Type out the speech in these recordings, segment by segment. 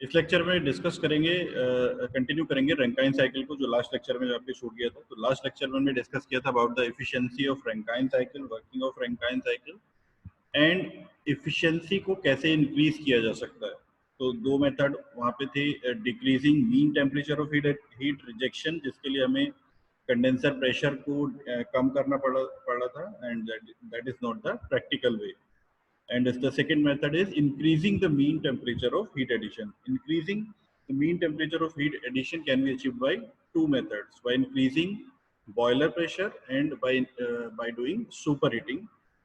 इस लेक्चर में डिस्कस करेंगे, कंटिन्यू करेंगे रैंकाइन साइकिल को, जो लास्ट लेक्चर में आपके छूट गया था। तो लास्ट लेक्चर में हमने डिस्कस किया था about the efficiency of Rankine cycle, working of Rankine cycle and efficiency को कैसे इंक्रीज किया जा सकता है। तो दो मेथड वहाँ पे थे, decreasing mean temperature of heat rejection, जिसके लिए हमें कंडेंसर प्रेशर को कम करना पड़ा था, and that is not the practical way. And the second method is increasing the mean temperature of heat addition. Increasing the mean temperature of heat addition can be achieved by two methods: by increasing boiler pressure and by doing superheating,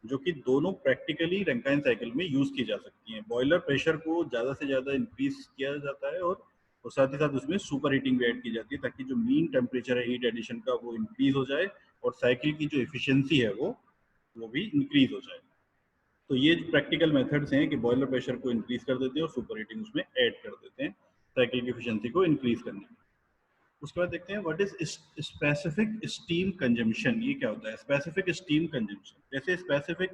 जो कि दोनों practically Rankine cycle में use की जा सकती हैं। Boiler pressure को ज़्यादा से ज़्यादा इंक्रीज किया जाता है और साथ ही साथ उसमें सुपर हीटिंग भी ऐड की जाती है, ताकि जो मीन टेम्परेचर है हीट एडिशन का वो इंक्रीज हो जाए और साइकिल की जो एफिशिएंसी है वो भी इंक्रीज हो जाए। तो ये प्रैक्टिकल मेथड्स हैं कि बॉयलर प्रेशर को इंक्रीज कर देते हैं और सुपर हीटिंग उसमें ऐड कर देते हैं साइकिल की एफिशिएंसी को इंक्रीज करने में। उसके बाद देखते हैं what is specific steam consumption. ये क्या होता है स्पेसिफिक स्टीम कंजम्पशन? जैसे स्पेसिफिक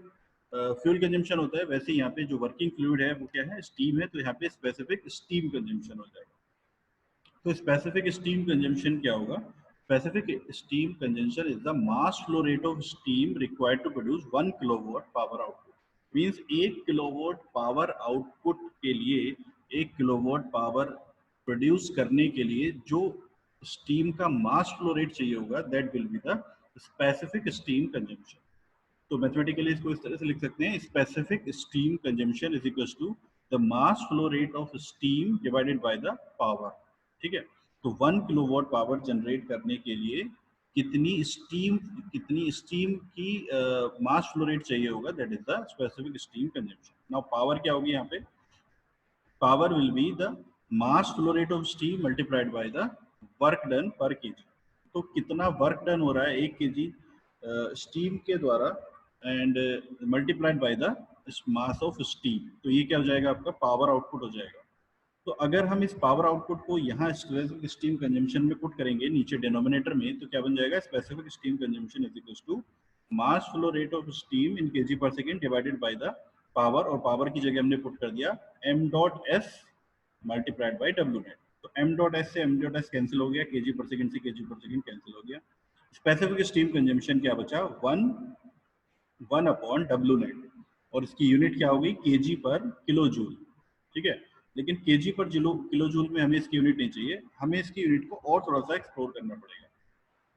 फ्यूल कंजम्पशन होता है, वैसे यहाँ पे जो वर्किंग फ्लूइड है वो क्या है, स्टीम है। तो यहाँ पे स्पेसिफिक स्टीम कंजम्पशन हो जाएगा। तो स्पेसिफिक स्टीम कंजम्पशन क्या होगा? Specific steam consumption is the mass flow rate of steam required to produce 1 kilowatt power output. Means 1 kilowatt power output के लिए, 1 किलोवाट पावर प्रोड्यूस करने के लिए जो स्टीम का मास फ्लो रेट चाहिए होगा, that will be the specific steam consumption. तो मैथमेटिकली इसको इस तरह से लिख सकते हैं, specific steam consumption is equal to the mass flow rate of steam divided by the power. ठीक है, तो 1 किलोवाट पावर जनरेट करने के लिए कितनी स्टीम की मास फ्लो रेट चाहिए होगा, that is the specific steam consumption. Now power क्या होगी यहाँ पे? Power will be the mass flow rate of steam multiplied by the work done पर केजी। तो कितना वर्क डन हो रहा है 1 केजी स्टीम के द्वारा and multiplied by the mass of steam. तो ये क्या हो जाएगा? आपका पावर आउटपुट हो जाएगा। तो अगर हम इस पावर आउटपुट को यहाँ स्पेसिफिक स्टीम कंजम्पशन में पुट करेंगे नीचे डिनोमिनेटर में, तो क्या बन जाएगा? Specific steam consumption is equal to mass flow rate of steam in KG per second divided by the power, और पावर की जगह हमने पुट कर दिया m dot S multiplied by W net. तो m डॉट एस से m dot S cancel हो गया, केजी पर सेकेंड से केजी पर सेकेंड कैंसिल हो गया। स्पेसिफिक स्टीम कंजम्पशन क्या बचा? 1 अपॉन डब्ल्यू नेट, और इसकी यूनिट क्या होगी? केजी पर किलो जूल। ठीक है, लेकिन केजी पर किलो जूल में हमें इसकी यूनिट नहीं चाहिए, हमें इसकी यूनिट को और थोड़ा सा एक्सप्लोर करना पड़ेगा।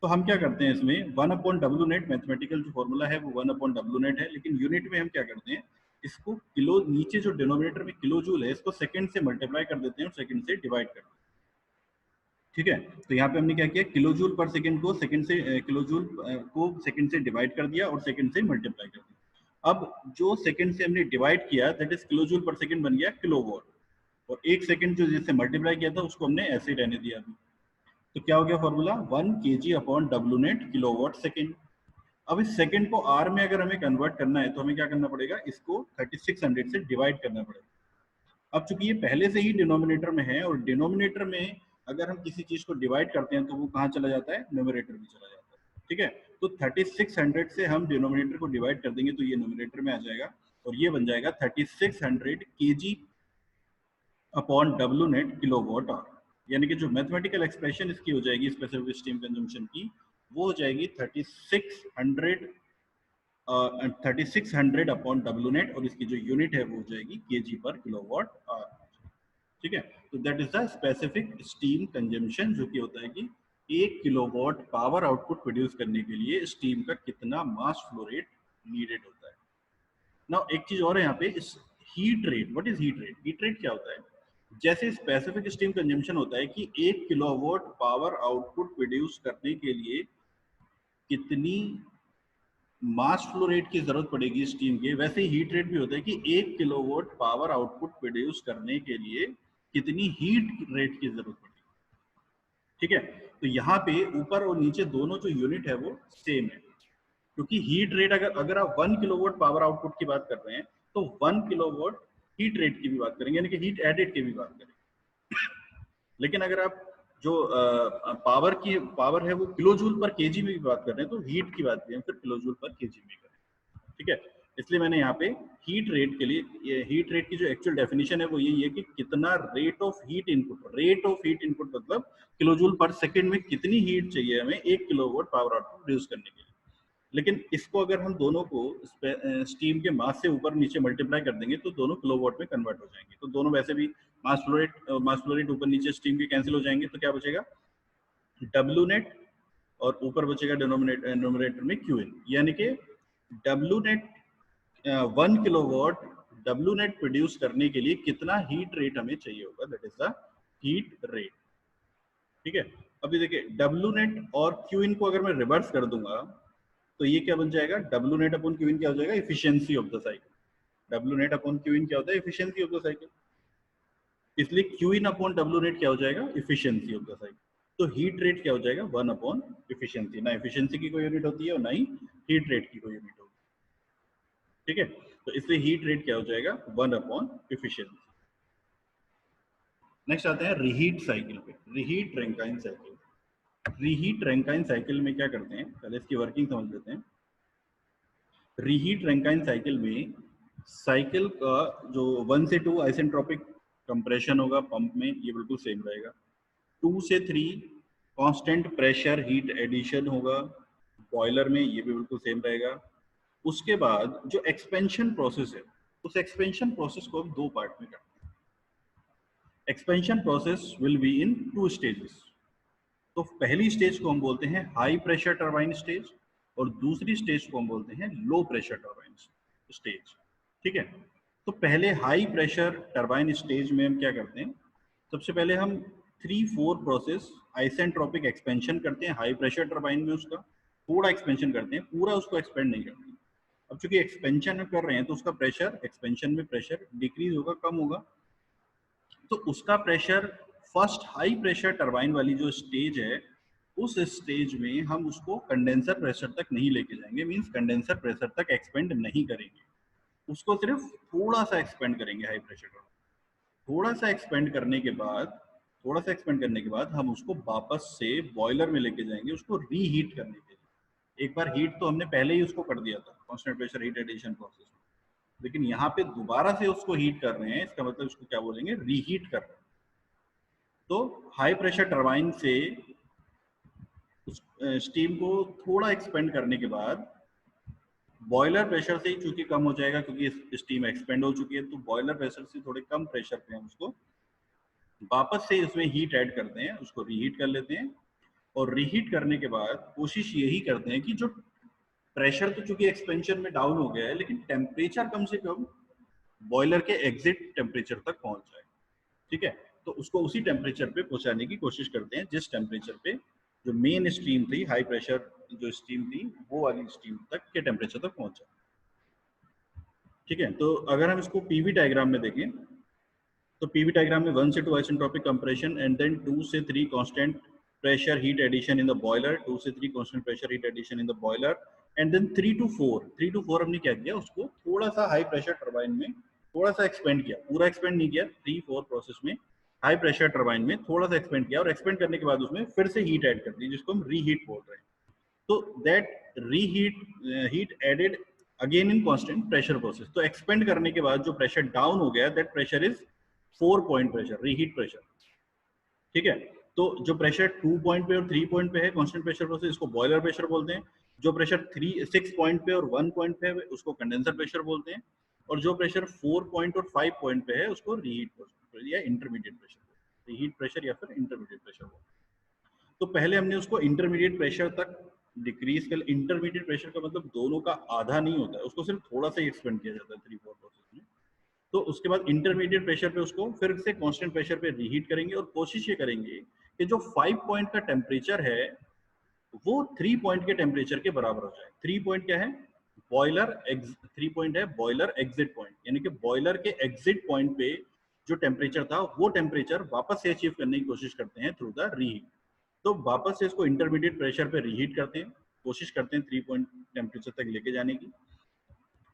तो हम क्या करते हैं इसमें, 1 अपॉन डब्ल्यू नेट, मैथमेटिकल जो फॉर्मूला है वो 1 अपॉन डब्ल्यू नेट है, लेकिन यूनिट में हम क्या करते हैं, इसको किलो, नीचे जो डिनोमिनेटर में किलो जूल है इसको सेकंड से मल्टीप्लाई कर देते हैं और सेकंड से डिवाइड कर देते हैं। ठीक है, तो यहाँ पे हमने क्या किया, किलो जूल पर सेकंड को सेकंड से किलो जूल को सेकंड से डिवाइड कर दिया और सेकंड से मल्टीप्लाई कर दिया। अब जो सेकंड से हमने डिवाइड किया दैट इज किलो जूल पर सेकंड बन गया किलोवाट, और एक सेकंड जो जिससे मल्टीप्लाई किया था उसको हमने ऐसे ही रहने दिया अभी। तो क्या हो गया formula? 1 kg upon W net kilowatt second. अब इस सेकंड को आर में अगर हमें कन्वर्ट करना है तो हमें क्या करना पड़ेगा, इसको 3600 से डिवाइड करना पड़ेगा। अब चूंकि ये पहले से ही डिनोमिनेटर में है, और डिनोमिनेटर में अगर हम किसी चीज को डिवाइड करते हैं तो वो कहाँ चला जाता है? न्यूमरेटर में चला जाता है। ठीक है, तो 3600 से हम डिनोमिनेटर को डिवाइड कर देंगे तो ये न्यूमरेटर में आ जाएगा, और ये बन जाएगा 3600 kg upon W net kilowatt hour. यानी कि जो मैथमेटिकल एक्सप्रेशन इसकी हो जाएगी स्पेसिफिक स्टीम कंजम्पशन की, वो हो जाएगी 3600 अपॉन डब्ल्यू नेट, और इसकी जो यूनिट है वो हो जाएगी केजी पर किलोवाट आवर। ठीक है, तो that is the specific steam consumption, जो कि होता है कि 1 किलोवाट पावर आउटपुट प्रोड्यूस करने के लिए स्टीम का कितना मास फ्लो रेट नीडेड होता है। नाउ एक चीज और है यहाँ पे, इस heat rate. What is heat rate? Heat rate क्या होता है? जैसे स्पेसिफिक स्टीम कंजम्पशन होता है कि 1 किलोवाट पावर आउटपुट प्रोड्यूस करने के लिए कितनी मास फ्लो रेट की जरूरत पड़ेगी स्टीम के, वैसे ही हीट रेट भी होता है कि 1 किलोवाट पावर आउटपुट प्रोड्यूस करने के लिए कितनी हीट रेट की जरूरत पड़ेगी। ठीक है, तो यहाँ पे ऊपर और नीचे दोनों जो यूनिट है वो सेम है, क्योंकि हीट रेट अगर आप 1 किलोवाट पावर आउटपुट की बात कर रहे हैं तो 1 किलोवाट हीट रेट की भी बात करेंगे, यानी कि हीट एडेड की भी बात करेंगे। लेकिन अगर आप जो पावर है वो किलो जूल पर केजी में भी बात कर रहे हैं तो हीट की बात करें फिर किलो जूल पर केजी में करें। ठीक है, इसलिए मैंने यहाँ पे हीट रेट के लिए, ये हीट रेट की जो एक्चुअल डेफिनेशन है वो यही है कि कितना रेट ऑफ हीट इनपुट मतलब किलोजूल पर सेकंड में कितनी हीट चाहिए हमें 1 किलोवाट पावर आउटपुट प्रोड्यूस करने के लिए। लेकिन इसको अगर हम दोनों को स्टीम के मास से ऊपर नीचे मल्टीप्लाई कर देंगे तो दोनों किलोवाट में कन्वर्ट हो जाएंगे। तो दोनों वैसे भी मास फ्लो रेट ऊपर नीचे स्टीम के कैंसिल हो जाएंगे, तो क्या बचेगा डब्ल्यू नेट और ऊपर बचेगा डिनोमिनेटर में क्यू इन, यानी कि W net 1 kilowatt W net produce करने के लिए कितना हीट रेट हमें चाहिए होगा, that is the heat rate. ठीक है, अभी देखिए डब्ल्यू नेट और क्यू इन को अगर मैं रिवर्स कर दूंगा तो ये क्या बन जाएगा, W net upon Q in क्या हो जाएगा, efficiency of the cycle. W net upon Q in क्या होता है, इफिशियंसी ऑफ द साइकिल, इसलिए Q in upon W net क्या हो जाएगा, इफिशियंसी ऑफ द साइकिल। तो हीट रेट क्या हो जाएगा, 1 अपॉन इफिशियंसी। ना इफिशियंसी की कोई यूनिट होती है और ना ही हीट रेट की कोई यूनिट होती है। ठीक है, तो इसलिए हीट रेट क्या हो जाएगा, 1 अपॉन इफिशियंसी। नेक्स्ट आते हैं रीहीट साइकिल पे, reheat Rankine cycle. Reheat Rankine cycle में क्या करते हैं, पहले इसकी वर्किंग समझ लेते हैं। रीहीट रैंकाइन साइकिल में साइकिल का जो 1 से 2 आइसेंट्रोपिक कंप्रेशन होगा पंप में, ये बिल्कुल सेम रहेगा। 2 से 3 कांस्टेंट प्रेशर हीट एडिशन होगा बॉयलर में, ये भी बिल्कुल सेम रहेगा। उसके बाद जो एक्सपेंशन प्रोसेस है, उस एक्सपेंशन प्रोसेस को हम 2 पार्ट में करते हैं। Expansion process will be in 2 stages. तो पहली स्टेज को हम बोलते हैं हाई प्रेशर टरबाइन स्टेज और दूसरी स्टेज को हम बोलते हैं लो प्रेशर टरबाइन स्टेज। ठीक है, तो पहले हाई प्रेशर टरबाइन स्टेज में हम क्या करते हैं, सबसे पहले हम 3-4 प्रोसेस आइसेंट्रोपिक एक्सपेंशन करते हैं हाई प्रेशर टरबाइन में, उसका थोड़ा एक्सपेंशन करते हैं, पूरा उसको एक्सपेंड नहीं करते। अब चूंकि एक्सपेंशन में कर रहे हैं तो उसका प्रेशर, एक्सपेंशन में प्रेशर डिक्रीज होगा, कम होगा, तो उसका pressure first high pressure turbine वाली जो स्टेज है, उस स्टेज में हम उसको कंडेंसर प्रेशर तक नहीं लेके जाएंगे, मींस कंडेंसर प्रेशर तक एक्सपेंड नहीं करेंगे, उसको सिर्फ थोड़ा सा एक्सपेंड करेंगे हाई प्रेशर टरबाइन। थोड़ा सा एक्सपेंड करने के बाद, थोड़ा सा एक्सपेंड करने के बाद हम उसको वापस से बॉयलर में लेके जाएंगे उसको रीहीट करने के लिए। एक बार हीट तो हमने पहले ही उसको कर दिया था constant pressure heat addition process में, लेकिन यहाँ पे दोबारा से उसको हीट कर रहे हैं, इसका मतलब इसको क्या बोलेंगे, रीहीट कर रहे हैं। तो हाई प्रेशर टरबाइन से उस स्टीम को थोड़ा एक्सपेंड करने के बाद बॉयलर प्रेशर से ही चूंकि कम हो जाएगा, क्योंकि स्टीम एक्सपेंड हो चुकी है, तो बॉयलर प्रेशर से थोड़े कम प्रेशर पे हम उसको वापस से इसमें हीट ऐड करते हैं, उसको रीहीट कर लेते हैं। और रीहीट करने के बाद कोशिश यही करते हैं कि जो प्रेशर तो चूंकि एक्सपेंशन में डाउन हो गया है, लेकिन टेम्परेचर कम से कम बॉयलर के एग्जिट टेम्परेचर तक पहुंच जाए। ठीक है, तो उसको उसी टेम्परेचर पे पहुंचाने की कोशिश करते हैं जिस टेम्परेचर पे जो मेन स्टीम थी, हाई प्रेशर जो स्टीम थी, वो वाली स्टीम तक के टेम्परेचर तक पहुंचा। ठीक है, तो अगर हम इसको पीवी डायग्राम में देखें तो पीवी डायग्राम में 1 से 2 आइसेंट्रोपिक कंप्रेशन एंड देन 2 से 3 constant pressure heat addition in the boiler, 2 से 3 constant pressure heat addition in the boiler and then 3 to 4 हमने क्या किया, उसको थोड़ा सा हाई प्रेशर टरबाइन में थोड़ा सा एक्सपेंड किया, पूरा एक्सपेंड नहीं किया, 3-4 प्रोसेस में हाई प्रेशर टरबाइन में थोड़ा सा एक्सपेंड किया और एक्सपेंड करने के बाद उसमें फिर से हीट ऐड कर दी, जिसको हम रीहीट बोल रहे हैं। तो that heat added again in constant pressure process. तो एक्सपेंड करने के बाद जो प्रेशर डाउन हो गया, that pressure is 4 point pressure, reheat pressure. ठीक है, तो जो प्रेशर 2 पॉइंट पे और 3 पॉइंट पे है कांस्टेंट प्रेशर प्रोसेस, इसको बॉयलर प्रेशर बोलते हैं। जो प्रेशर 6 पॉइंट पे और 1 पॉइंट पे है उसको कंडेंसर प्रेशर बोलते हैं। और जो प्रेशर 4 पॉइंट और 5 पॉइंट पे है उसको रीहीट या इंटरमीडिएट प्रेशर, रीहीट प्रेशर या फिर इंटरमीडिएट प्रेशर बोलते हैं। तो पहले हमने उसको इंटरमीडिएट प्रेशर तक डिक्रीज कर। इंटरमीडिएट प्रेशर का मतलब दोनों का आधा नहीं होता है, उसको सिर्फ थोड़ा सा ही एक्सपेंड किया जाता है 3-4 प्रोसेस में। तो उसके बाद इंटरमीडिएट प्रेशर पे उसको फिर से कांस्टेंट प्रेशर पे रीहीट करेंगे और कोशिश ये करेंगे कि जो 5 पॉइंट का टेम्परेचर है वो 3 पॉइंट के टेम्परेचर के बराबर हो जाए। 3 पॉइंट क्या है, बॉयलर 3 पॉइंट है बॉयलर एग्जिट पॉइंट, यानी कि बॉयलर के एग्जिट पॉइंट पे जो टेम्परेचर था वो टेम्परेचर वापस से अचीव करने की कोशिश करते हैं थ्रू द रीहीट। तो वापस से इसको इंटरमीडिएट प्रेशर पे रीहीट करते हैं, कोशिश करते हैं 3 पॉइंट टेम्परेचर तक लेके जाने की।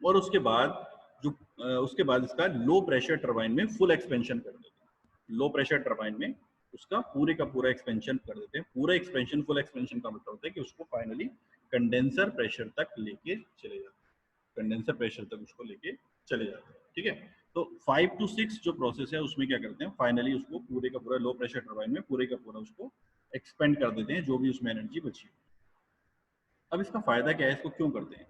और उसके बाद उसके बाद इसका लो प्रेशर टरबाइन में फुल एक्सपेंशन कर देते हैं। लो प्रेशर टरबाइन में उसका पूरे का पूरा एक्सपेंशन कर देते हैं। पूरा एक्सपेंशन, फुल एक्सपेंशन का मतलब होता है कि उसको फाइनली कंडेंसर प्रेशर तक लेके चले जाते हैं। कंडेंसर प्रेशर तक उसको लेके चले जाते हैं। ठीक है, तो 5 to 6 जो प्रोसेस है उसमें क्या करते हैं, फाइनली उसको पूरे का पूरा लो प्रेशर टरबाइन में पूरे का पूरा उसको एक्सपेंड कर देते हैं, जो भी उसमें एनर्जी बची। अब इसका फायदा क्या है, इसको क्यों करते हैं?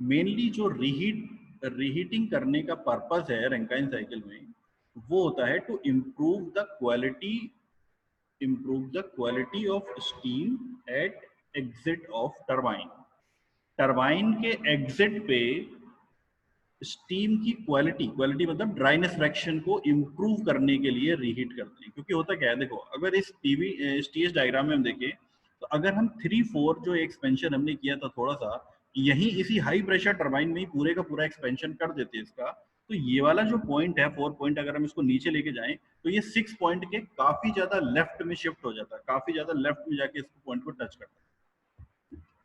मेनली जो रीहीटिंग करने का पर्पस है रैंकाइन साइकिल में, वो होता है to improve the quality of steam at exit of turbine. Turbine के एग्जिट पे स्टीम की क्वालिटी मतलब ड्राइनेस फ्रैक्शन को इम्प्रूव करने के लिए रीहीट करते हैं। क्योंकि होता क्या है, देखो अगर इस टीएस डायग्राम में हम देखें, तो अगर हम 3-4 जो एक्सपेंशन हमने किया था थोड़ा सा, यही इसी हाई प्रेशर टरबाइन में ही पूरे का पूरा एक्सपेंशन कर देते हैं इसका, तो ये वाला जो पॉइंट है 4 पॉइंट, अगर हम इसको नीचे लेके जाएं तो ये 6 पॉइंट के काफी ज्यादा लेफ्ट में शिफ्ट हो जाता है, काफी ज्यादा लेफ्ट में जाके इस पॉइंट को टच करता है।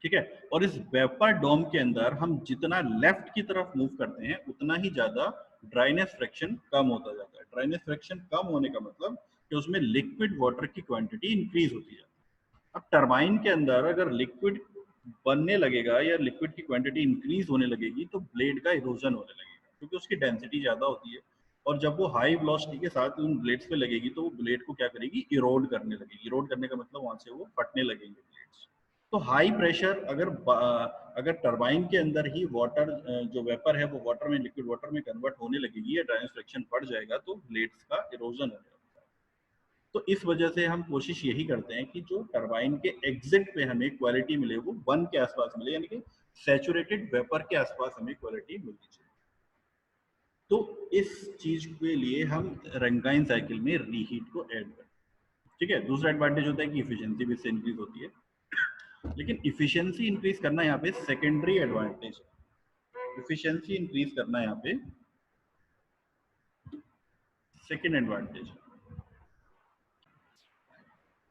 ठीक है, और इस वेपर डोम के अंदर हम जितना लेफ्ट की तरफ मूव करते हैं उतना ही ज्यादा ड्राइनेस फ्रैक्शन कम होता जाता है। ड्राइनेस फ्रैक्शन कम होने का मतलब कि उसमें लिक्विड वाटर की क्वांटिटी इंक्रीज होती है। अब टरबाइन के अंदर अगर लिक्विड बनने लगेगा या लिक्विड की क्वांटिटी इंक्रीज होने लगेगी तो ब्लेड का इरोजन होने लगेगा, क्योंकि उसकी डेंसिटी ज्यादा होती है, और जब वो हाई वेलोसिटी के साथ उन ब्लेड्स पे लगेगी तो वो ब्लेड को क्या करेगी, इरोड करने लगेगी। इरोड करने का मतलब वहां से वो फटने लगेंगे ब्लेड्स। तो हाई प्रेशर अगर टरबाइन के अंदर ही वाटर जो वेपर है वो वाटर में, लिक्विड वाटर में कन्वर्ट होने लगेगी या ड्राइनेस फ्रैक्शन बढ़ जाएगा तो ब्लेड्स का इरोजन हो जाएगा। तो इस वजह से हम कोशिश यही करते हैं कि जो टरबाइन के एग्जिट पे हमें क्वालिटी मिले वो 1 के आसपास मिले, यानी कि सैचुरेटेड वेपर के आसपास हमें क्वालिटी मिलनी चाहिए। तो इस चीज के लिए हम रैंकाइन साइकिल में रीहीट को ऐड करते हैं। ठीक है, दूसरा एडवांटेज होता है कि इफिशिएंसी भी इससे इंक्रीज होती है, लेकिन इफिशिएंसी इंक्रीज करना यहाँ पे सेकेंडरी एडवांटेज है। इफिशिएंसी इंक्रीज करना यहाँ पे सेकेंड एडवांटेज है।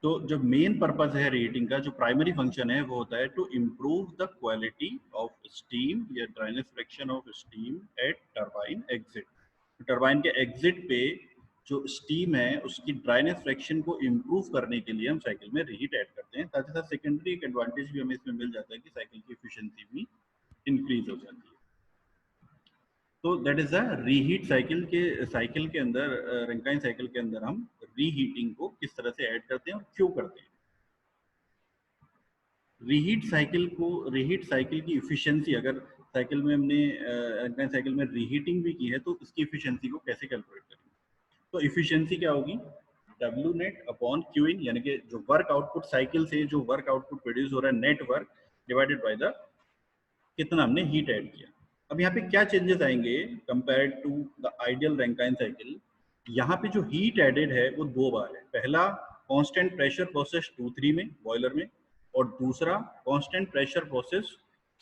तो जो मेन पर्पस है रीहीटिंग का, जो प्राइमरी फंक्शन है वो होता है to improve the quality of steam या dryness fraction of steam at turbine exit. Turbine के एग्जिट पे जो स्टीम है उसकी ड्राइनेस फ्रैक्शन को इम्प्रूव करने के लिए हम साइकिल में रीहीट ऐड करते हैं। साथ ही साथ सेकेंडरी एक एडवांटेज भी हमें इसमें मिल जाता है कि साइकिल की एफिशिएंसी भी इंक्रीज हो जाती है। तो that is the reheat cycle के अंदर, रैंकाइन साइकिल के अंदर हम रीहीटिंग को किस तरह से ऐड करते हैं और क्यों करते हैं। रीहीट साइकिल की इफिशिएंसी, अगर साइकिल में हमने रैंकाइन साइकिल में रीहीटिंग भी की है तो इसकी इफिशिएंसी को कैसे कैलकुलेट करेंगे? तो इफिशिएंसी क्या होगी, डब्ल्यू नेट अपॉन क्यू इन, यानी कि जो वर्क आउटपुट साइकिल से जो वर्क आउटपुट प्रोड्यूस हो रहा है net work divided by the कितना हमने हीट ऐड किया। अब यहाँ पे क्या चेंजेस आएंगे compare to the ideal Rankine cycle? यहाँ पे जो हीट एडेड है वो 2 बार है। पहला कांस्टेंट प्रेशर प्रोसेस 2-3 में बॉयलर में, और दूसरा कांस्टेंट प्रेशर प्रोसेस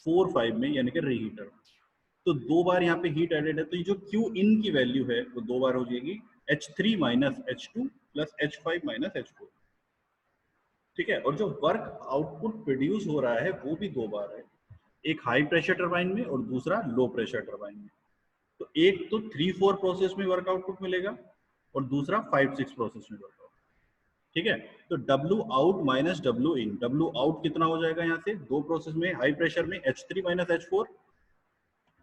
4-5 में यानी कि रीहीटर। तो 2 बार यहाँ पे हीट एडेड है, तो ये जो क्यू इन की वैल्यू है वो 2 बार हो जाएगी, H3 minus H2 plus H5 minus H4। ठीक है, और जो वर्क आउटपुट प्रोड्यूस हो रहा है वो भी 2 बार है, एक हाई प्रेशर टरबाइन में और दूसरा लो प्रेशर टरबाइन में। तो एक तो 3-4 प्रोसेस में वर्क आउटपुट मिलेगा और दूसरा 5-6 प्रोसेस में वर्क आउटपुट। ठीक है, तो W आउट माइनस W इन, W आउट कितना हो जाएगा यहाँ से, 2 प्रोसेस में हाई प्रेशर में H3 minus H4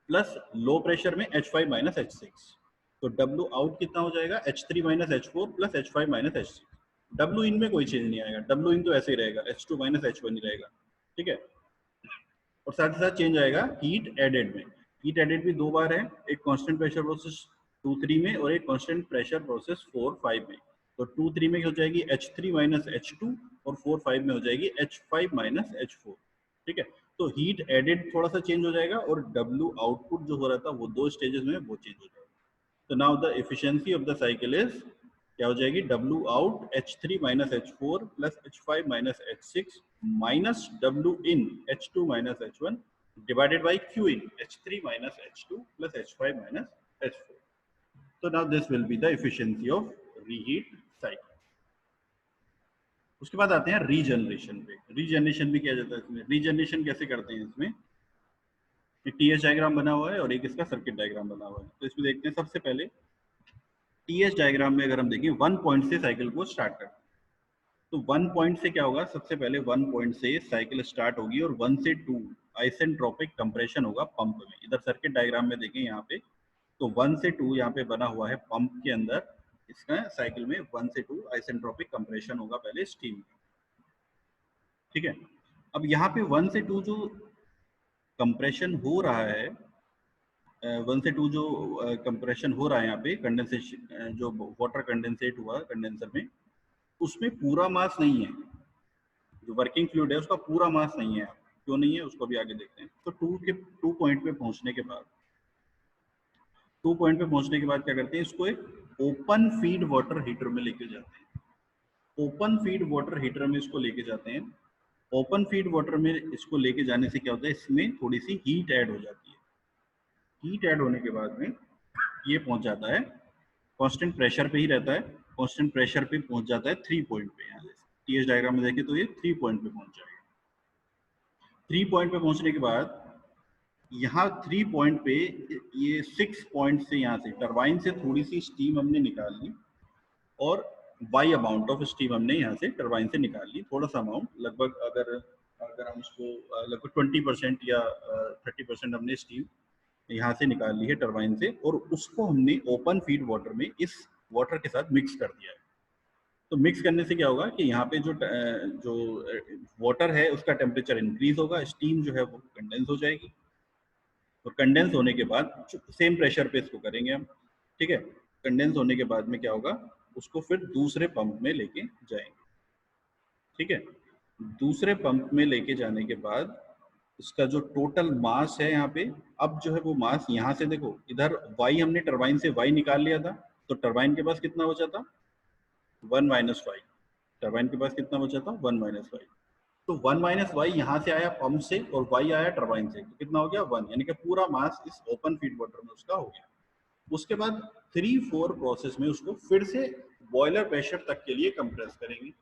plus low pressure में H5 माइनस H6। तो W आउट कितना हो जाएगा, H3 minus H4 plus H5 minus H6। W इन में कोई चेंज नहीं आएगा, W इन तो ऐसे ही रहेगा, H2 माइनस H1 ही रहेगा। ठीक है, और साथ ही साथ चेंज आएगा हीट एडेड में। हीट एडेड भी 2 बार है, एक कांस्टेंट प्रेशर प्रोसेस 2-3 में और एक कांस्टेंट प्रेशर प्रोसेस 4-5 में। तो 2-3 में हो जाएगी H3 माइनस H2 और 4-5 में हो जाएगी H5 माइनस H4। ठीक है, तो हीट एडेड थोड़ा सा चेंज हो जाएगा और W आउटपुट जो हो रहा था वो 2 स्टेजेस में वो चेंज हो जाएगा। तो now the efficiency of the cycle is क्या हो जाएगी, W out H3 minus H4 plus H5 minus H6 minus W in H2 minus H1 divided by Q in H3 minus H2 plus H5 minus H4। तो now this will be the efficiency of reheat cycle. उसके बाद आते हैं regeneration पे। Regeneration भी किया जाता है इसमें। रीजनरेशन कैसे करते हैं इसमें, एक टीएस डायग्राम बना हुआ है और एक इसका सर्किट डायग्राम बना हुआ है। तो इसमें देखते हैं, सबसे पहले टीएस डायग्राम में अगर हम देखें 1 पॉइंट से साइकिल को स्टार्ट करते हैं, तो 1 पॉइंट से क्या होगा, सबसे पहले 1 पॉइंट से साइकिल स्टार्ट होगी और 1 से 2 आइसेंट्रोपिक कंप्रेशन होगा पंप में। इधर सर्किट डायग्राम में देखें यहाँ पे, तो 1 से 2 यहाँ पे बना हुआ है पंप के अंदर, इसका साइकिल में 1 से 2 आइसेंट्रोपिक कंप्रेशन होगा पहले स्टीम का, ठीक है। अब यहाँ पे 1 से 2 जो कंप्रेशन हो रहा है, 1 से 2 जो कंप्रेशन हो रहा है यहाँ पे, कंडेंसेशन जो वाटर कंडेंसेट हुआ कंडेंसर में, उसमें पूरा मास नहीं है, जो वर्किंग फ्लूइड है उसका पूरा मास नहीं है। क्यों नहीं है उसको भी आगे देखते हैं। तो 2 पॉइंट पे पहुंचने के बाद, 2 पॉइंट पे पहुंचने के बाद क्या करते हैं, इसको एक ओपन फीड वाटर हीटर में लेके जाते हैं। ओपन फीड वाटर हीटर में इसको लेके जाते हैं। ओपन फीड वाटर में इसको लेके जाने से क्या होता है, इसमें थोड़ी सी हीट ऐड हो जाती है। हीट ऐड होने के बाद में ये पहुंच जाता है, कांस्टेंट प्रेशर पे ही रहता है, कांस्टेंट प्रेशर पे पहुंच जाता है 3 पॉइंट पे। यहाँ टीएस डायग्राम में देखें तो ये 3 पॉइंट पे पहुंच जाएगा। 3 पॉइंट पे पहुंचने के बाद यहाँ 3 पॉइंट पे ये 6 पॉइंट से, यहाँ से टरबाइन से थोड़ी सी स्टीम हमने निकाल ली, और वाई अमाउंट ऑफ स्टीम हमने यहाँ से टरबाइन से निकाल ली, थोड़ा सा अमाउंट, लगभग अगर अगर हम उसको लगभग 20% या 30% हमने स्टीम यहाँ से निकाल ली है टरबाइन से, और उसको हमने ओपन फीड वाटर में इस वाटर के साथ मिक्स कर दिया है। तो मिक्स करने से क्या होगा कि यहाँ पे जो वाटर है उसका टेम्परेचर इंक्रीज होगा, स्टीम जो है वो कंडेंस हो जाएगी, और कंडेंस होने के बाद सेम प्रेशर पे इसको करेंगे हम, ठीक है। कंडेंस होने के बाद में क्या होगा, उसको फिर दूसरे पंप में लेके जाएंगे, ठीक है। दूसरे पंप में लेके जाने के बाद इसका जो टोटल मास है यहाँ पे, अब जो है वो मास यहाँ से देखो, इधर वाई हमने टरबाइन से वाई निकाल लिया था, तो टरबाइन के पास कितना बचा था, 1 माइनस वाई। टरबाइन के पास कितना बचा था, 1 माइनस वाई। तो 1 माइनस वाई यहाँ से आया पंप से, और वाई आया टरबाइन से, तो कितना हो गया 1, यानी कि पूरा मास इस ओपन फीड वाटर में उसका हो गया। उसके बाद 3-4 प्रोसेस में उसको फिर से बॉयलर प्रेशर तक के लिए कंप्रेस करेंगे।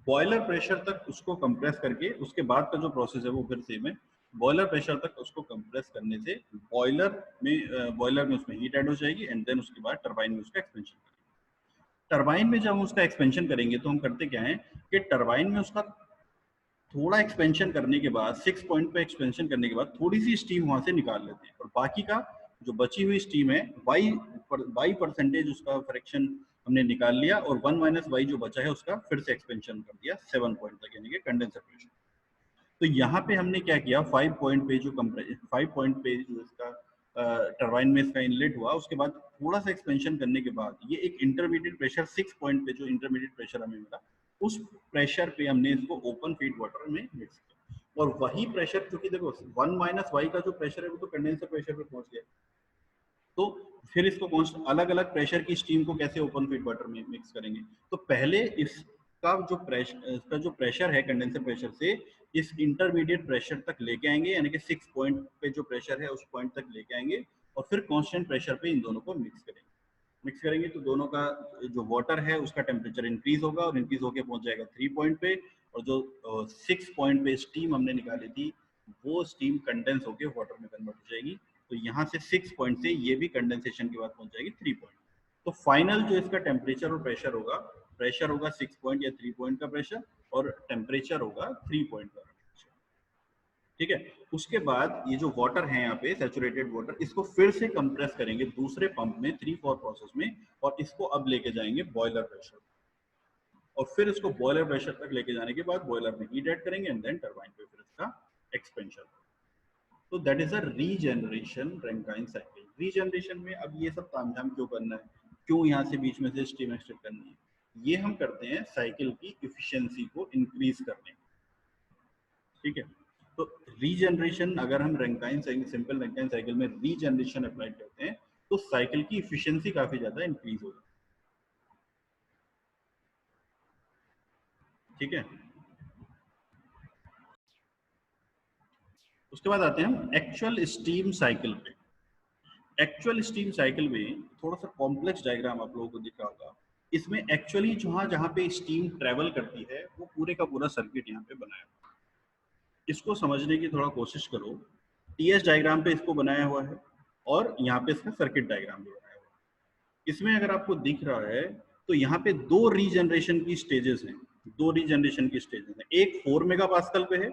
बॉयलर प्रेशर तक उसको कंप्रेस करके उसके बाद का जो प्रोसेस है वो फिर से में बॉयलर प्रेशर तक उसको कंप्रेस करने से बॉयलर में उसमें हीट ऐड हो जाएगी, एंड देन उसके बाद टरबाइन में उसका एक्सपेंशन करेंगे। टरबाइन में जब हम उसका एक्सपेंशन करेंगे तो हम करते क्या है कि टरबाइन में उसका थोड़ा एक्सपेंशन करने के बाद, 6 पॉइंट पे एक्सपेंशन करने के बाद थोड़ी सी स्टीम वहां से निकाल लेते हैं, और बाकी का जो बची हुई स्टीम है वाई परसेंटेज उसका फ्रैक्शन हमने निकाल लिया, और 1 माइनस वाई जो बचा है उसका फिर से एक्सपेंशन कर दिया 7 पॉइंट तक, यानी कि कंडेंसर प्रेशर। तो यहाँ पे हमने क्या किया, 5 पॉइंट पे जो 5 पॉइंट पे जो इसका टरबाइन में इसका इनलेट हुआ, उसके बाद थोड़ा सा एक्सपेंशन करने के बाद ये एक इंटरमीडिएट प्रेशर 6 पॉइंट पे जो इंटरमीडिएट प्रेशर हमें मिला, उस प्रेशर पे हमने इसको ओपन फीड वाटर में मिक्स किया, और वही प्रेशर, क्योंकि देखो 1 माइनस वाई का जो प्रेशर है वो तो कंडेंसर प्रेशर पे पहुंच गया, तो फिर इसको अलग अलग प्रेशर की स्टीम को कैसे ओपन फीड वाटर में मिक्स करेंगे। तो पहले इसका जो प्रेशर है कंडेंसर प्रेशर से इस इंटरमीडिएट प्रेशर तक लेके आएंगे, यानी कि 6 पॉइंट पे जो प्रेशर है उस पॉइंट तक लेके आएंगे, और फिर कांस्टेंट प्रेशर पे इन दोनों को मिक्स करेंगे। तो दोनों का जो वाटर है उसका टेम्परेचर इंक्रीज होगा, और इंक्रीज होकर पहुंच जाएगा 3 पॉइंट पे, और जो 6 पॉइंट पे स्टीम हमने निकाली थी वो स्टीम कंडेंस होकर वाटर में कन्वर्ट हो जाएगी। तो यहाँ से 6 पॉइंट से ये भी कंडेंसेशन के बाद पहुंच जाएगी 3 पॉइंट। तो फाइनल जो इसका टेम्परेचर और प्रेशर होगा 6 पॉइंट या 3 पॉइंट का प्रेशर, और टेम्परेचर होगा 3 पॉइंट का प्रेशर, ठीक है। उसके बाद ये जो वाटर है यहाँ पे सैचुरेटेड वाटर, इसको फिर से कंप्रेस करेंगे दूसरे पंप में 3-4 प्रोसेस में, और इसको अब लेके जाएंगे बॉयलर प्रेशर, और फिर इसको बॉयलर प्रेशर तक लेके जाने के बाद बॉयलर में हीट ऐड करेंगे, एंड देन टरबाइन पे फिर इसका एक्सपेंशन। तो that is a regeneration Rankine cycle. Regeneration में अब ये सब तामझाम क्यों करना है, क्यों यहाँ से बीच में से स्टीम एक्सट्रैक्ट करनी है, ये हम करते हैं साइकिल की इफिशियंसी को इंक्रीज करने, ठीक है। तो रीजनरेशन, अगर हम Rankine cycle, simple Rankine cycle में रीजनरेशन अप्लाई करते हैं तो साइकिल की इफिशियंसी काफी ज्यादा इंक्रीज होगी, ठीक है। उसके बाद आते हैं हम एक्चुअल स्टीम साइकिल पे। एक्चुअल स्टीम साइकिल में थोड़ा सा कॉम्प्लेक्स डायग्राम आप लोगों को दिख रहा होगा। इसमें एक्चुअली जहां जहां पे स्टीम ट्रेवल करती है वो पूरे का पूरा सर्किट यहाँ पे बनाया हुआ है। इसको समझने की थोड़ा कोशिश करो। टीएस डायग्राम पे इसको बनाया हुआ है, और यहाँ पे इसका सर्किट डायग्राम भी बनाया हुआ है। इसमें अगर आपको दिख रहा है तो यहाँ पे 2 रीजनरेशन की स्टेजेस हैं। 2 रीजनरेशन की स्टेजेस हैं, एक 4 मेगापास्कल पे है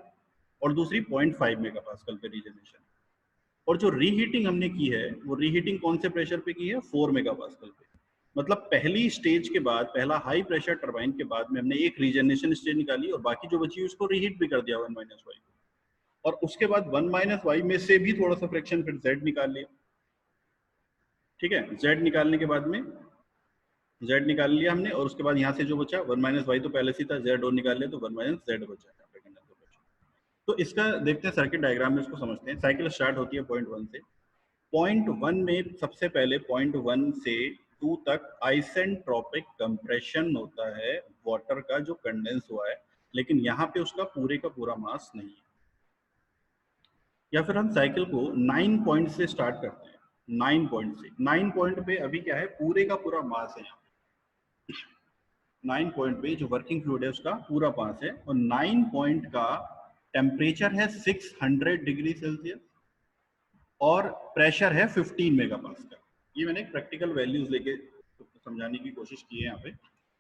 और दूसरी 0.5 मेगापास्कल पे रीजनरेशन। और जो रीहीटिंग हमने की है वो रीहीटिंग कौन से प्रेशर पे की है, 4 मेगापास्कल पे। मतलब पहली स्टेज के बाद, पहला हाई प्रेशर टरबाइन के बाद में हमने एक रीजनरेशन स्टेज निकाली और बाकी जो बची उसको रीहीट भी कर दिया 1 माइनस वाई, और उसके बाद 1 माइनस वाई में से भी थोड़ा सा फ्रैक्शन फिर जेड निकाल लिया। ठीक है, जेड निकालने के बाद में जेड निकाल लिया हमने, और उसके बाद यहाँ से जो बचा 1 माइनस वाई तो पहले से था, जेड और निकाल लिया तो 1 माइनस जेड बचा। तो इसका देखते हैं सर्किट डायग्राम में, इसको समझते हैं। साइकिल स्टार्ट होती है पॉइंट 1 से। पॉइंट 1 में सबसे पहले पॉइंट 1 से 2 तक आइसेंट्रोपिक कंप्रेशन होता है वाटर का जो कंडेंस हुआ है, लेकिन यहाँ पे उसका पूरे का पूरा मास नहीं है। या फिर हम साइकिल को 9 पॉइंट से स्टार्ट करते हैं, 9 पॉइंट से। 9 पॉइंट पे अभी क्या है, पूरे का पूरा मास है यहाँ पे। 9 पॉइंट पे जो वर्किंग फ्लूइड है उसका पूरा मास है, और 9 पॉइंट का टेम्परेचर है 600 डिग्री सेल्सियस और प्रेशर है 15 मेगापास्कल। ये मैंने प्रैक्टिकल वैल्यूज लेके समझाने की कोशिश की है यहाँ पे।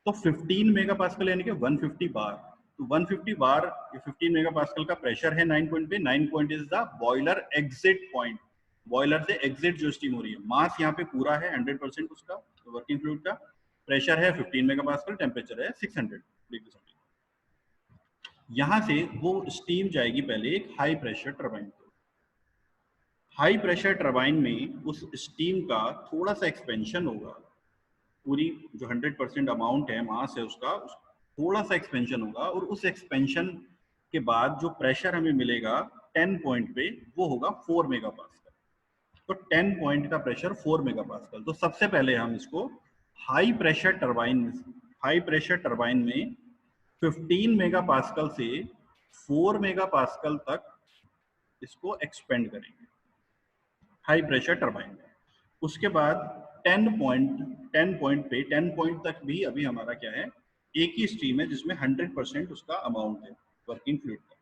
तो 15 मेगापास्कल यानी कि 150 बार। तो 150 बार, 15 मेगापास्कल का प्रेशर है 9 पॉइंट पे। 9 point is the boiler exit point, boiler से एग्जिट जो स्टीम हो रही है। मास यहाँ पे पूरा है 100% उसका, तो वर्किंग फ्लूइड का। प्रेशर है 15 मेगापास्कल, टेम्परेचर है 600 डिग्री सेंटीग्रेड। यहाँ से वो स्टीम जाएगी पहले एक हाई प्रेशर टरबाइन को। हाई प्रेशर टरबाइन में उस स्टीम का थोड़ा सा एक्सपेंशन होगा, पूरी जो 100% अमाउंट है, मास है उसका, थोड़ा सा एक्सपेंशन होगा, और उस एक्सपेंशन के बाद जो प्रेशर हमें मिलेगा 10 पॉइंट पे वो होगा 4 मेगापास्कल। तो 10 पॉइंट का प्रेशर 4 मेगापास्कल। तो सबसे पहले हम इसको हाई प्रेशर टरबाइन में 15 मेगापास्कल से 4 मेगापास्कल तक इसको एक्सपेंड करेंगे हाई प्रेशर टरबाइन में। उसके बाद 10 पॉइंट तक भी अभी हमारा क्या है, एक ही स्ट्रीम है जिसमें 100% उसका अमाउंट है वर्किंग फ्लूइड का।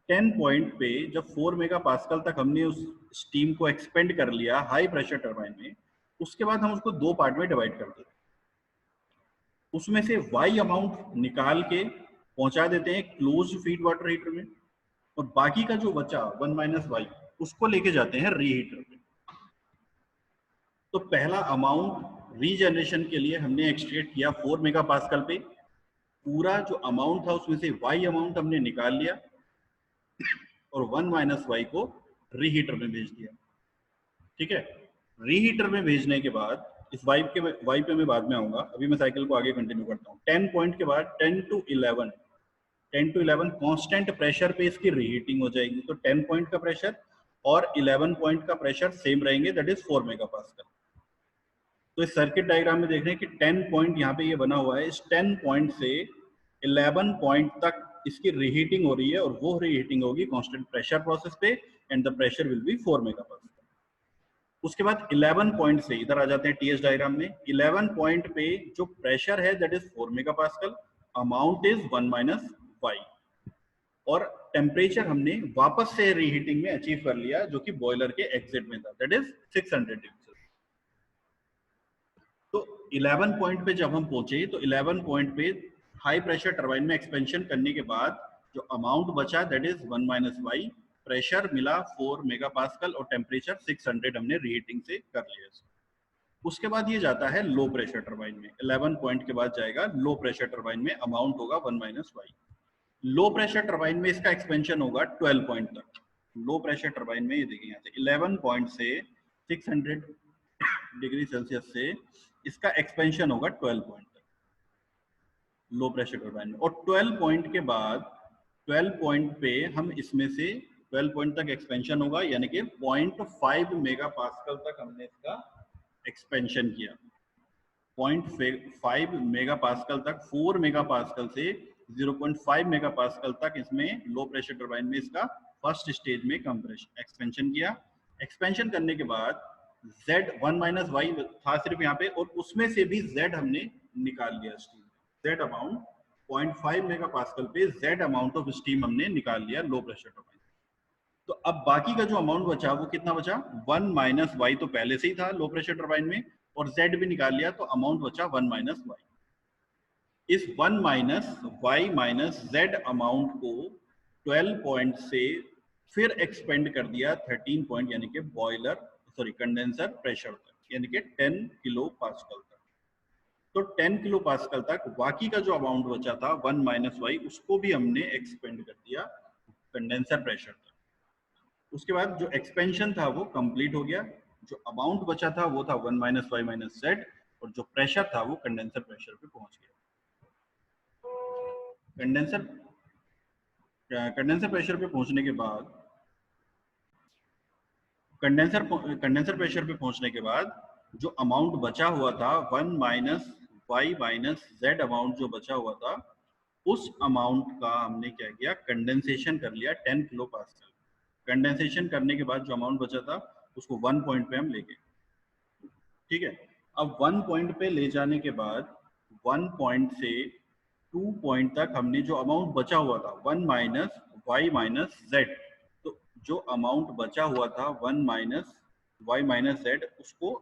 10 पॉइंट पे जब 4 मेगापास्कल तक हमने उस स्टीम को एक्सपेंड कर लिया हाई प्रेशर टरबाइन में, उसके बाद हम उसको 2 पार्ट में डिवाइड कर देते हैं। उसमें से वाई अमाउंट निकाल के पहुंचा देते हैं क्लोज फीड वाटर हीटर में, और बाकी का जो बचा 1 माइनस वाई उसको लेके जाते हैं रीहीटर में। तो पहला अमाउंट रीजनरेशन के लिए हमने एक्सट्रैक्ट किया 4 मेगापास्कल पे। पूरा जो अमाउंट था उसमें से वाई अमाउंट हमने निकाल लिया और 1 माइनस वाई को रीहीटर में भेज दिया। ठीक है, रीहीटर में भेजने के बाद इस वाई पे मैं बाद में आऊंगा, अभी मैं साइकिल को आगे कंटिन्यू करता हूँ। 10 पॉइंट के बाद 10 टू 11 कांस्टेंट प्रेशर पे इसकी रीहीटिंग हो जाएगी। तो 10 पॉइंट का प्रेशर और 11 पॉइंट का प्रेशर सेम रहेंगे, दैट इज 4 मेगापास्कल। तो इस सर्किट डायग्राम में देख रहे हैं कि 10 पॉइंट यहाँ पे ये बना हुआ है। इस 10 पॉइंट से 11 पॉइंट तक इसकी रीहीटिंग हो रही है, और वो रीहीटिंग होगी कांस्टेंट प्रेशर प्रोसेस पे, and the pressure will be 4 megapascal. उसके बाद 11 पॉइंट से इधर आ जाते हैं टीएस डायग्राम में। 11 पॉइंट पे जो प्रेशर है that is 4 megapascal, amount is 1 minus y, और टेम्परेचर हमने वापस से रीहीटिंग में अचीव कर लिया जो कि बॉयलर के एग्जिट में था, दैट इज 600 डिग्री। तो 11 पॉइंट पे जब हम पहुंचे तो 11 पॉइंट पे हाई प्रेशर टरबाइन में एक्सपेंशन करने के बाद जो अमाउंट बचा that is 1 minus y, pressure मिला 4 मेगापास्कल और टेम्परेचर 600 हमने रीहीटिंग से कर लिया। उसके बाद ये जाता है लो प्रेशर टरबाइन में। 11 पॉइंट के बाद जाएगा लो प्रेशर टरबाइन में, अमाउंट होगा 1 minus y. Low pressure turbine में इसका एक्सपेंशन होगा 12 पॉइंट तक। लो प्रेशर टरबाइन में ये देखिए यहाँ से 11 पॉइंट से 600 डिग्री सेल्सियस से इसका एक्सपेंशन होगा 12 पॉइंट तक लो प्रेशर टरबाइन में। और 12 पॉइंट के बाद 12 पॉइंट पे हम इसमें से 12 पॉइंट तक एक्सपेंशन होगा, यानी कि 0.5 मेगापास्कल तक हमने इसका एक्सपेंशन किया। 0.5 मेगापास्कल तक, 4 मेगापास्कल से 0.5 मेगापास्कल तक इसमें लो प्रेशर टरबाइन में इसका फर्स्ट स्टेज में कंप्रेशन एक्सपेंशन किया। एक्सपेंशन करने के बाद Z 1 माइनस वाई था सिर्फ यहाँ पे, और उसमें से भी Z हमने निकाल लिया स्टीम। Z अमाउंट 0.5 मेगापास्कल पे Z अमाउंट ऑफ स्टीम हमने निकाल लिया लो प्रेशर टरबाइन। तो अब बाकी का जो अमाउंट बचा वो कितना बचा, 1 माइनस वाई तो पहले से ही था लो प्रेशर टरबाइन में, और Z भी निकाल लिया, तो अमाउंट बचा 1 माइनस वाई। इस 1 minus y minus Z amount को 12 पॉइंट से फिर एक्सपेंड कर दिया 13 पॉइंट यानी कि कंडेंसर प्रेशर तक, यानी कि 10 किलो पास्कल तक। तो 10 किलो पास्कल तक बाकी का जो अमाउंट बचा था 1 माइनस वाई, उसको भी हमने एक्सपेंड कर दिया कंडेंसर प्रेशर तक। उसके बाद जो एक्सपेंशन था वो कंप्लीट हो गया, जो अमाउंट बचा था वो था 1 माइनस वाई माइनस जेड, और जो प्रेशर था वो कंडेंसर प्रेशर पे पहुंच गया। कंडेंसर प्रेशर पे पहुंचने के बाद कंडेंसर प्रेशर पे पहुंचने के बाद जो अमाउंट बचा हुआ था 1 minus y minus z amount जो बचा हुआ था, उस अमाउंट का हमने क्या किया, कंडेंसेशन कर लिया 10 किलो पास्कल। कंडेंसेशन करने के बाद जो अमाउंट बचा था उसको 1 पॉइंट पे हम ले गए। ठीक है, अब 1 पॉइंट पे ले जाने के बाद 1 पॉइंट से 2 पॉइंट तक हमने जो अमाउंट बचा हुआ था 1 माइनस वाई माइनस जेड, तो जो अमाउंट बचा हुआ था 1 माइनस वाई माइनस जेड, उसको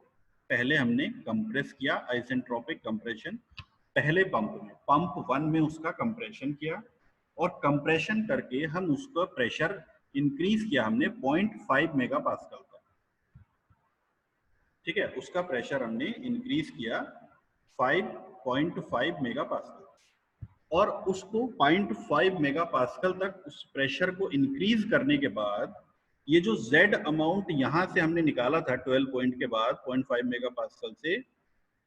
पहले हमने कंप्रेस किया, आइसेंट्रोपिक कंप्रेशन पहले पंप 1 में उसका कंप्रेशन किया, और कंप्रेशन करके हम उसका प्रेशर इंक्रीज किया हमने 0.5 मेगा पास्कल तक। ठीक है, उसका प्रेशर हमने इंक्रीज किया 5.5 मेगा पास्कल, और उसको 0.5 मेगा पास्कल तक उस प्रेशर को इंक्रीज करने के बाद ये जो Z अमाउंट यहां से हमने निकाला था 12 पॉइंट के बाद 0.5 मेगा पास्कल से,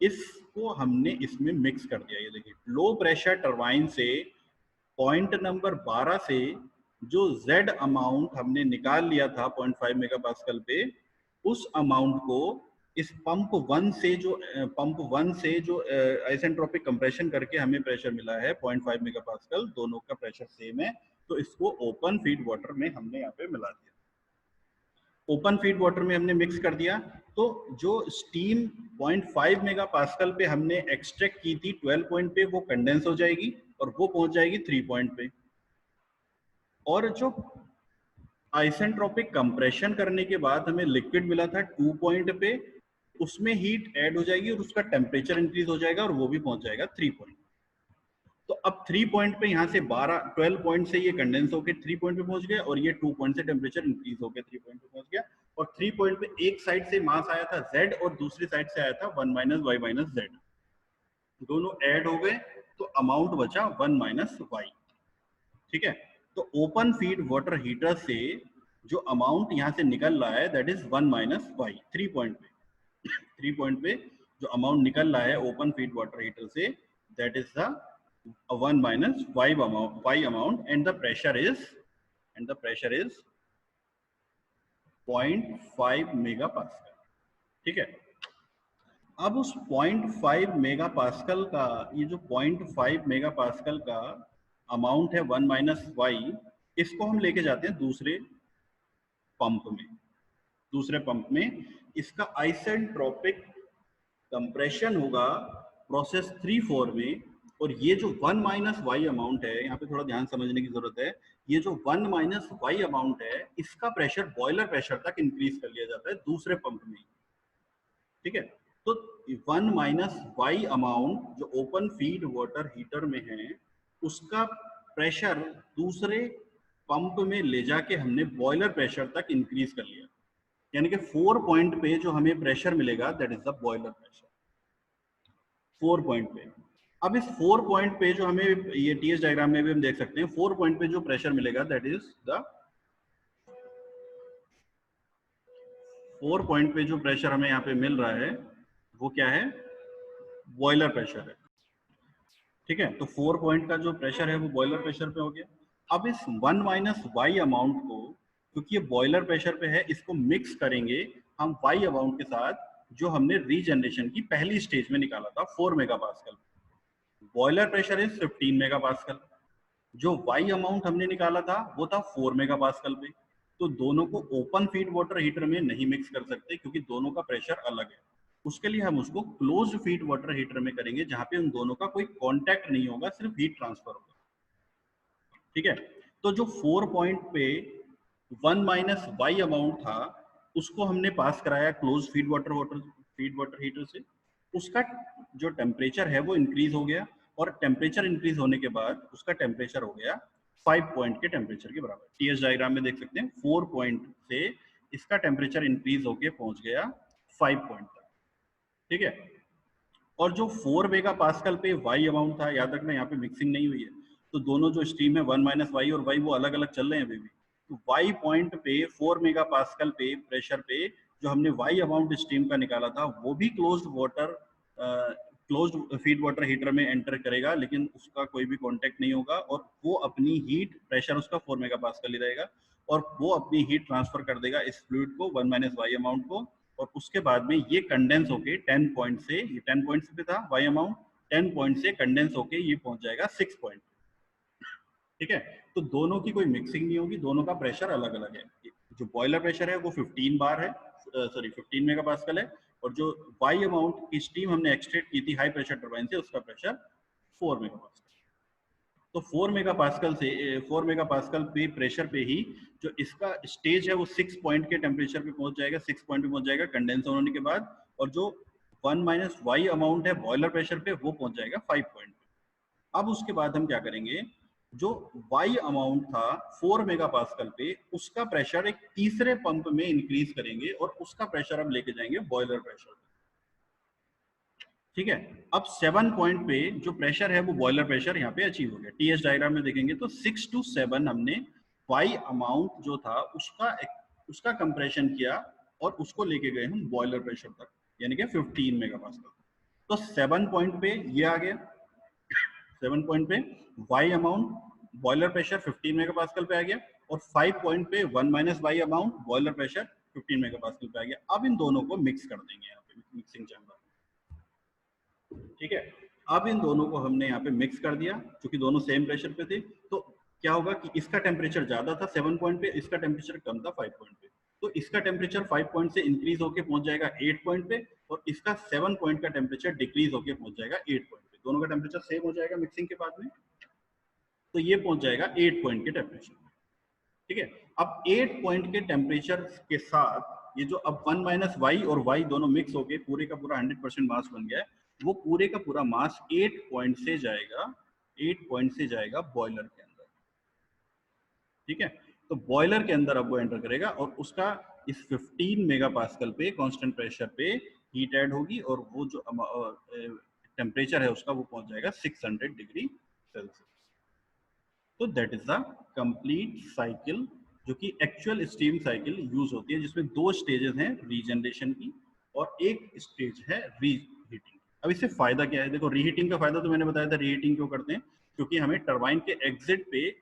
इसको हमने इसमें मिक्स कर दिया। ये देखिए, लो प्रेशर टरबाइन से पॉइंट नंबर 12 से जो Z अमाउंट हमने निकाल लिया था 0.5 मेगा पास्कल पे, उस अमाउंट को इस पंप 1 से जो आइसेंट्रोपिक कंप्रेशन करके हमें प्रेशर मिला है 0.5 मेगा पास्कल, दोनों का प्रेशर सेम है, तो इसको ओपन फीड वाटर में हमने यहाँ पे मिला दिया। ओपन फीड वाटर में हमने मिक्स कर दिया, तो जो स्टीम 0.5 मेगा पास्कल पे हमने एक्सट्रैक्ट की थी 12 पॉइंट पे, वो कंडेंस हो जाएगी और वो पहुंच जाएगी 3 पॉइंट पे। और जो आइसेंट्रोपिक कंप्रेशन करने के बाद हमें लिक्विड मिला था 2 पॉइंट पे, उसमें हीट ऐड हो जाएगी और उसका टेम्परेचर इंक्रीज हो जाएगा और वो भी पहुंच जाएगा 3 पॉइंट। तो अब 3 पॉइंट पे यहाँ से 12 पॉइंट से ये कंडेंस होकर 3 पॉइंट पे पहुंच गया, और ये 2 पॉइंट से टेम्परेचर इंक्रीज होकर 3 पॉइंट पे पहुंच गया। और 3 पॉइंट पे एक साइड से मास आया था Z और दूसरी साइड से आया था 1 माइनस वाई माइनस जेड, दोनों ऐड हो गए तो अमाउंट बचा 1 माइनस वाई। ठीक है, तो ओपन फीड वाटर हीटर से जो अमाउंट यहाँ से निकल रहा है that is 1 minus y. 3 point पे जो अमाउंट निकल रहा है ओपन फीड वाटर हीटर से, that is the 1 minus y amount, and the pressure is 0.5 megapascal. ठीक है, अब उस 0.5 मेगा पास्कल का, ये जो 0.5 मेगा पास्कल का अमाउंट है 1 माइनस वाई, इसको हम लेके जाते हैं दूसरे पंप में। इसका आइसेंट्रोपिक कंप्रेशन होगा प्रोसेस 3-4 में, और ये जो 1 माइनस वाई अमाउंट है, यहाँ पे थोड़ा ध्यान समझने की जरूरत है, ये जो 1 माइनस वाई अमाउंट है, इसका प्रेशर बॉयलर प्रेशर तक इंक्रीज कर लिया जाता है दूसरे पंप में। ठीक है, तो 1 माइनस वाई अमाउंट जो ओपन फीड वाटर हीटर में है, उसका प्रेशर दूसरे पंप में ले जाके हमने बॉयलर प्रेशर तक इंक्रीज कर लिया, यानी कि 4 पॉइंट पे जो हमें प्रेशर मिलेगा that is the boiler pressure 4 point पे। अब इस 4 पॉइंट पे जो हमें, ये टीएस डायग्राम में भी हम देख सकते हैं, 4 पॉइंट पे जो प्रेशर मिलेगा दैट इज द 4 पॉइंट पे जो प्रेशर हमें यहाँ पे मिल रहा है वो क्या है, बॉयलर प्रेशर है। ठीक है, तो 4 पॉइंट का जो प्रेशर है वो बॉयलर प्रेशर पे हो गया। अब इस 1 माइनस वाई अमाउंट को, क्योंकि ये बॉयलर प्रेशर पे है, इसको मिक्स करेंगे हम वाई अमाउंट के साथ जो हमने रीजनरेशन की पहली स्टेज में निकाला था 4 mega pascal. Boiler pressure is 15 mega pascal, जो वाई अमाउंट हमने निकाला था वो था 4 मेगा पास्कल पे। तो दोनों को ओपन फीड वाटर हीटर में नहीं मिक्स कर सकते क्योंकि दोनों का प्रेशर अलग है। उसके लिए हम उसको क्लोज्ड फीड वाटर हीटर में करेंगे, जहां पे उन दोनों का कोई कांटेक्ट नहीं होगा, सिर्फ हीट ट्रांसफर होगा। ठीक है, तो जो 4 पॉइंट पे 1 माइनस वाई अमाउंट था, उसको हमने पास कराया क्लोज फीड वाटर हीटर से। उसका जो टेम्परेचर है वो इंक्रीज हो गया, और टेम्परेचर इंक्रीज होने के बाद उसका टेम्परेचर हो गया 5 पॉइंट के टेम्परेचर के बराबर। टीएस डायग्राम में देख सकते हैं 4 पॉइंट से इसका टेम्परेचर इंक्रीज होके पहुंच गया 5 पॉइंट तक, ठीक है। और जो 4 मेगा पास्कल पे वाई अमाउंट था, याद रखना यहाँ पे मिक्सिंग नहीं हुई है, तो दोनों जो स्ट्रीम है 1 माइनस वाई और वाई वो अलग अलग चल रहे हैं अभी भी। तो वाई पॉइंट पे 4 मेगा पास्कल पे प्रेशर पे जो हमने वाई अमाउंट स्ट्रीम का निकाला था वो भी क्लोज्ड फीड वाटर हीटर में एंटर करेगा, लेकिन उसका कोई भी कांटेक्ट नहीं होगा और वो अपनी हीट, प्रेशर उसका 4 मेगा पास्कल ही रहेगा और वो अपनी हीट ट्रांसफर कर देगा इस फ्लूइड को 1 माइनस वाई अमाउंट को, और उसके बाद में ये कंडेंस होके 10 पॉइंट से, ये 10 पॉइंट पे था वाई अमाउंट, 10 पॉइंट से कंडेंस होके ये पहुंच जाएगा 6 पॉइंट, ठीक है। तो दोनों की कोई मिक्सिंग नहीं होगी, दोनों का प्रेशर अलग अलग है। जो बॉयलर प्रेशर है वो 15 बार है, सॉरी 15 मेगा पास्कल है, और जो वाई अमाउंट की स्टीम हमने एक्सट्रैक्ट की थी हाई प्रेशर टरबाइन से उसका प्रेशर 4 मेगा पास्कल। तो 4 मेगा पास्कल से 4 मेगा पास्कल पे प्रेशर पे ही जो इसका स्टेज है वो 6 पॉइंट के टेम्परेचर पे पहुंच जाएगा, 6 पॉइंट पे पहुंच जाएगा कंडेंस होने के बाद, और जो 1 माइनस वाई अमाउंट है बॉयलर प्रेशर पे वो पहुंच जाएगा 5 पॉइंट पे। अब उसके बाद हम क्या करेंगे, जो वाई अमाउंट था 4 मेगा पास्कल पे उसका प्रेशर एक तीसरे पंप में इंक्रीज करेंगे और उसका प्रेशर अब लेके जाएंगे बॉयलर प्रेशर, ठीक है। अब 7 पॉइंट पे जो प्रेशर है वो बॉयलर प्रेशर यहाँ पे अचीव हो गया। टीएस डायग्राम में देखेंगे तो 6 to 7 हमने वाई अमाउंट जो था उसका कंप्रेशन किया और उसको लेके गए हम बॉयलर प्रेशर तक, यानी कि 15 मेगा पास्कल। तो 7 पॉइंट पे ये आ गया, 7 पॉइंट पे y amount boiler pressure 15 megapascal पे आ गया, और 5 पॉइंट पे 1 minus y amount boiler pressure 15 megapascal पे आ गया। अब इन दोनों को मिक्स कर देंगे यहाँ पे मिक्सिंग चैम्बर, ठीक है। अब इन दोनों को हमने यहाँ पे मिक्स कर दिया, क्योंकि दोनों सेम प्रेशर पे थे। तो क्या होगा कि इसका टेम्परेचर ज्यादा था 7 पॉइंट पे, इसका टेम्परेचर कम था 5 पॉइंट पे, तो इसका टेम्परेचर 5 पॉइंट से इंक्रीज होके पहुंच जाएगा 8 पॉइंट पे, और इसका 7 पॉइंट का टेम्परेचर डिक्रीज होके पहुंच जाएगा 8 पॉइंट पे। दोनों का टेम्परेचर सेम हो जाएगा मिक्सिंग के बाद में, तो ये पहुंच जाएगा 8 पॉइंट के टेम्परेचर, ठीक है। अब 8 पॉइंट के टेम्परेचर के साथ ये जो अब 1 माइनस वाई और वाई दोनों मिक्स होके पूरे का पूरा 100% मास बन गया है, वो पूरे का पूरा मास 8 पॉइंट से जाएगा, 8 पॉइंट से जाएगा बॉयलर के अंदर, ठीक है। तो बॉयलर के अंदर अब वो एंटर करेगा और उसका इस 15 मेगा पास्कल पे कांस्टेंट प्रेशर पे हीट ऐड होगी, और वो जो टेम्परेचर है उसका वो पहुंच जाएगा 600 डिग्री सेल्सियस। तो that is the complete cycle जो कि एक्चुअल स्टीम साइकिल यूज होती है, जिसमें 2 स्टेजेस हैं रीजनरेशन की और एक स्टेज है रीहीटिंग। अब इससे फायदा क्या है, देखो रीहीटिंग का फायदा तो मैंने बताया था, रीहीटिंग क्यों करते हैं, क्योंकि हमें टरबाइन के एग्जिट पे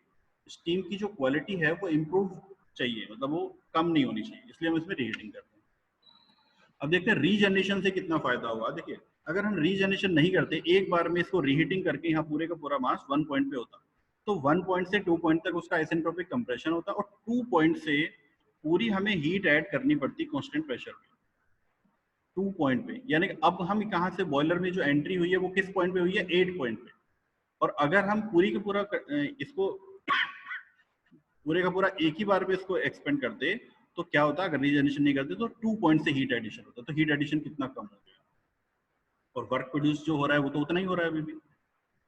स्टीम की जो क्वालिटी है वो इम्प्रूव चाहिए, मतलब वो कम नहीं होनी चाहिए, इसलिए हम इसमें रीहीटिंग करते हैं। अब देखते हैं रीजनरेशन से कितना फायदा हुआ। देखिए अगर हम रीजनरेशन नहीं करते, एक बार में इसको रीहीटिंग करके यहाँ पूरे का पूरा मास 1 पॉइंट पे होता, तो 1 पॉइंट से 2 पॉइंट तक उसका आइसेंट्रोपिक कंप्रेशन होता, और 2 पॉइंट से पूरी हमें हीट ऐड करनी पड़ती कांस्टेंट प्रेशर पे 2 पॉइंट पे। यानी कि अब हम कहाँ से बॉयलर में जो एंट्री हुई है वो किस पॉइंट पे हुई है, 8 पॉइंट पे, और अगर हम पूरी का पूरा इसको पूरे का पूरा एक ही बार में इसको एक्सपेंड करते तो क्या होता, अगर रीजनरेशन नहीं करते तो 2 पॉइंट से हीट एडिशन होता, तो हीट एडिशन कितना कम हो गया, और वर्क प्रोड्यूस जो हो रहा है वो तो उतना ही हो रहा है अभी भी,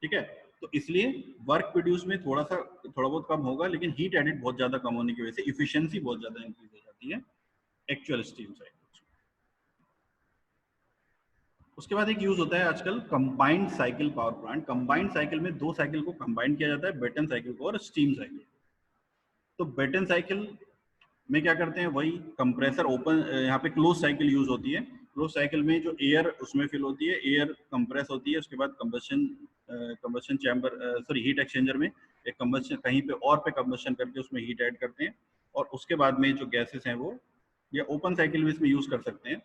ठीक है। तो इसलिए वर्क प्रोड्यूस में थोड़ा बहुत कम होगा, लेकिन हीट एडिट बहुत ज्यादा कम होने की वजह से इफिशियंसी बहुत ज्यादा इंक्रीज हो जाती है एक्चुअल स्टीम साइकिल। उसके बाद एक यूज होता है आजकल combined cycle power plant. Combined cycle में 2 साइकिल को कंबाइन किया जाता है, बेटन साइकिल को और स्टीम साइकिल। तो बेटन साइकिल में क्या करते हैं, वही कंप्रेसर ओपन, यहाँ पे क्लोज साइकिल यूज होती है। क्लोज साइकिल में जो एयर उसमें फिल होती है, एयर कंप्रेस होती है, उसके बाद combustion chamber, sorry heat exchanger में एक कंबशन कहीं पे और पे कंबशन करके उसमें हीट ऐड करते हैं, और उसके बाद में जो गैसेस हैं वो, या ओपन साइकिल में इसमें यूज कर सकते हैं,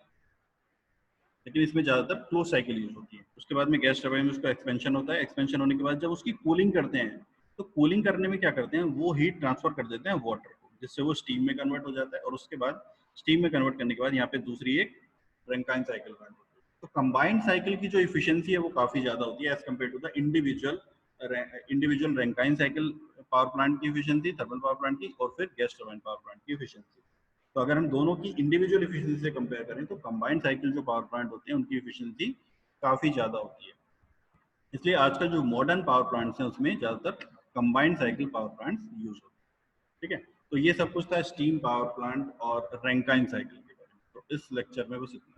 लेकिन इसमें ज्यादातर क्लोज साइकिल यूज होती है। उसके बाद में गैस टरबाइन में उसका एक्सपेंशन होता है, एक्सपेंशन होने के बाद जब उसकी कूलिंग करते हैं, तो कूलिंग करने में क्या करते हैं, वो हीट ट्रांसफर कर देते हैं वाटर को, जिससे वो स्टीम में कन्वर्ट हो जाता है, और उसके बाद स्टीम में कन्वर्ट करने के बाद यहाँ पे दूसरी एक रैंकाइन साइकिल रन होती है। तो कंबाइंड साइकिल की जो इफिशियंसी है वो काफी ज्यादा होती है as compared to the individual Rankine cycle power plant की इफिशियंसी, थर्मल पावर प्लांट की, और फिर गैस टरबाइन पावर प्लांट की इफिशियंसी। तो अगर हम दोनों की इंडिविजुअल इफिशियंसी से कंपेयर करें तो कंबाइंड साइकिल जो पावर प्लांट होते हैं उनकी इफिशियंसी काफी ज्यादा होती है। इसलिए आजकल जो मॉडर्न पावर प्लांट्स हैं उसमें ज्यादातर combined cycle power plants use होते हैं। ठीक है, तो ये सब कुछ था स्टीम पावर प्लांट और रैंकाइन साइकिल के बारे में। तो इस लेक्चर में बस इतना।